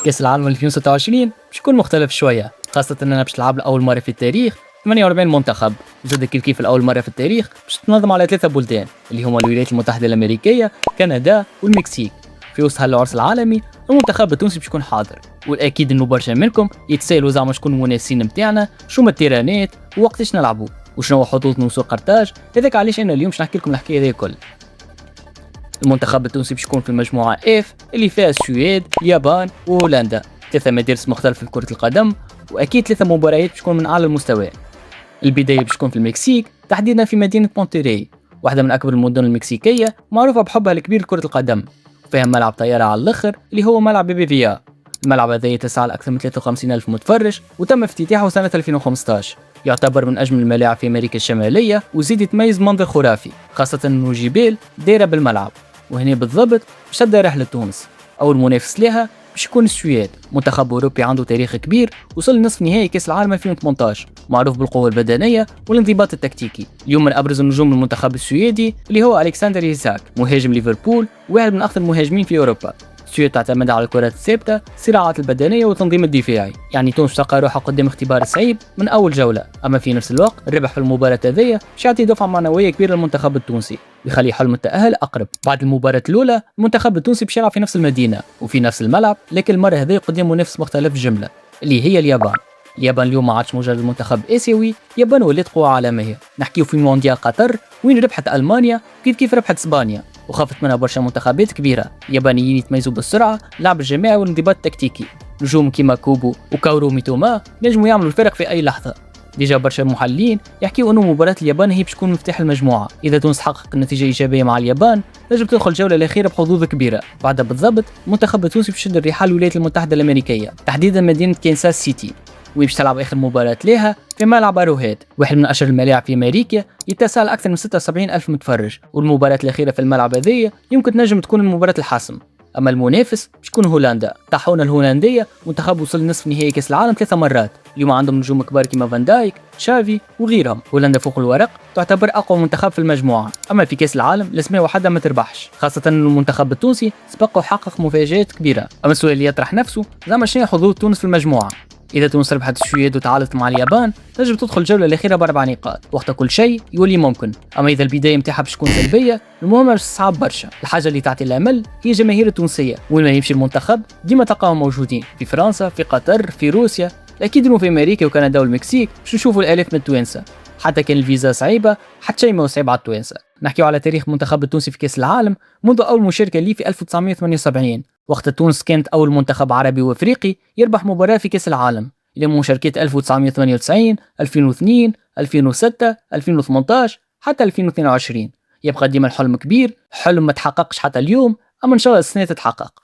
كأس العالم 2026 باش يكون مختلف شوية، خاصة أننا باش تلعب لأول مرة في التاريخ 48 منتخب، وزاد كيف الأول مرة في التاريخ باش تنظم على 3 بلدان اللي هما الولايات المتحدة الأمريكية، كندا والمكسيك. في وسط هالعرس العالمي المنتخب التونسي باش يكون حاضر، والأكيد إنه برشا منكم يتسائلوا زعما شكون المنافسين نتاعنا، شو ما التيرانات ووقتاش نلعبوا وشنو هو حظوظنا وسوق قرطاج. هذاك علاش أنا اليوم باش نحكي لكم الحكاية هذه الكل. المنتخب التونسي باش يكون في المجموعة اف اللي فيها السويد، اليابان وهولندا، 3 مدارس مختلفة في كرة القدم، واكيد 3 مباريات باش تكون من اعلى المستوى. البداية باش تكون في المكسيك، تحديدا في مدينة مونتري، واحدة من اكبر المدن المكسيكية، معروفة بحبها الكبير لكرة القدم، وفيها ملعب طيارة على الاخر اللي هو ملعب BBVA. الملعب هذا يتسع لأكثر من 53 ألف متفرج، وتم افتتاحه سنة 2015. يعتبر من أجمل الملاعب في أمريكا الشمالية، وزيد يتميز منظر خرافي، خاصة أنه جبال دايرة بالملعب. وهنا بالضبط باش تبدا رحلة تونس. أول منافس لها باش يكون السويد، منتخب أوروبي عنده تاريخ كبير، وصل لنصف نهائي كأس العالم 2018، معروف بالقوة البدنية والانضباط التكتيكي. اليوم من أبرز النجوم المنتخب السويدي اللي هو ألكسندر إيزاك، مهاجم ليفربول وواحد من أخطر المهاجمين في أوروبا. السويد تعتمد على الكرات الثابتة، الصراعات البدنية والتنظيم الدفاعي، يعني تونس تلقى روحها قدام اختبار صعيب من أول جولة. أما في نفس الوقت الربح في المباراة هذيا باش يعطي دفعة معنوية كبيرة للمنتخب التونسي، ويخلي حلم التأهل أقرب. بعد المباراة الأولى المنتخب التونسي باش يلعب في نفس المدينة وفي نفس الملعب، لكن المرة هذه قدام منافس مختلف جملة اللي هي اليابان. اليابان اليوم ما عادش مجرد منتخب آسيوي، اليابان ولات قوة عالمية. نحكيو في مونديال قطر وين ربحت ألمانيا كيف ربحت إسبانيا، وخافت منها برشا منتخبات كبيرة. اليابانيين يتميزوا بالسرعة، اللعب الجماعي والانضباط التكتيكي. نجوم كيما كوبو وكاورو ميتوما نجموا يعملوا الفرق في أي لحظة. ديجا برشا محللين يحكيوا انه مباراة اليابان هي باش تكون مفتاح المجموعة. اذا تونس حقق نتيجة ايجابية مع اليابان تنجم تدخل الجولة الأخيرة بحظوظ كبيرة. بعدها بالضبط المنتخب التونسي باش يشد الرحال الولايات المتحدة الأمريكية، تحديدا مدينة كانساس سيتي، وين باش تلعب اخر مباراة لها في ملعب اروهيد، واحد من اشهر الملاعب في امريكا، يتسع لاكثر من 76 الف متفرج. والمباراة الأخيرة في الملعب هذيا يمكن تنجم تكون المباراة الحاسم. اما المنافس باش تكون هولندا، الطاحونة الهولندية، منتخب وصل لنصف نهائي كأس العالم 3 مرات. اليوم عندهم نجوم كبار كيما فان دايك، تشافي وغيرهم. هولندا فوق الورق تعتبر اقوى منتخب في المجموعة، اما في كأس العالم الاسماء وحدها ما تربحش، خاصة ان المنتخب التونسي سبق وحقق مفاجآت كبيرة. اما السؤال اللي يطرح نفسه زعما شنو حظوظ تونس في المجموعة؟ إذا تونس ربحت السويد وتعادلت مع اليابان تنجم تدخل الجولة الأخيرة ب4 نقاط، وقتها كل شيء يولي ممكن. أما إذا البداية متاعها باش تكون سلبية المهمة باش تصعب برشا. الحاجة اللي تعطي الأمل هي الجماهير التونسية، وين ما يمشي المنتخب ديما تلقاهم موجودين، في فرنسا، في قطر، في روسيا. أكيد إنه في أمريكا وكندا والمكسيك باش نشوفوا الآلاف من التوانسة. حتى كان الفيزا صعيبة، حتى شيء ما صعيب على التوانسة. نحكيو على تاريخ المنتخب التونسي في كأس العالم منذ أول مشاركة ليه في 1978، وقت تونس كانت أول منتخب عربي وأفريقي يربح مباراة في كأس العالم، إلى مشاركة 1998 2002 2006 2018 حتى 2022. يبقى ديما الحلم كبير، حلم ما تحققش حتى اليوم، أما إن شاء الله السنة تتحقق.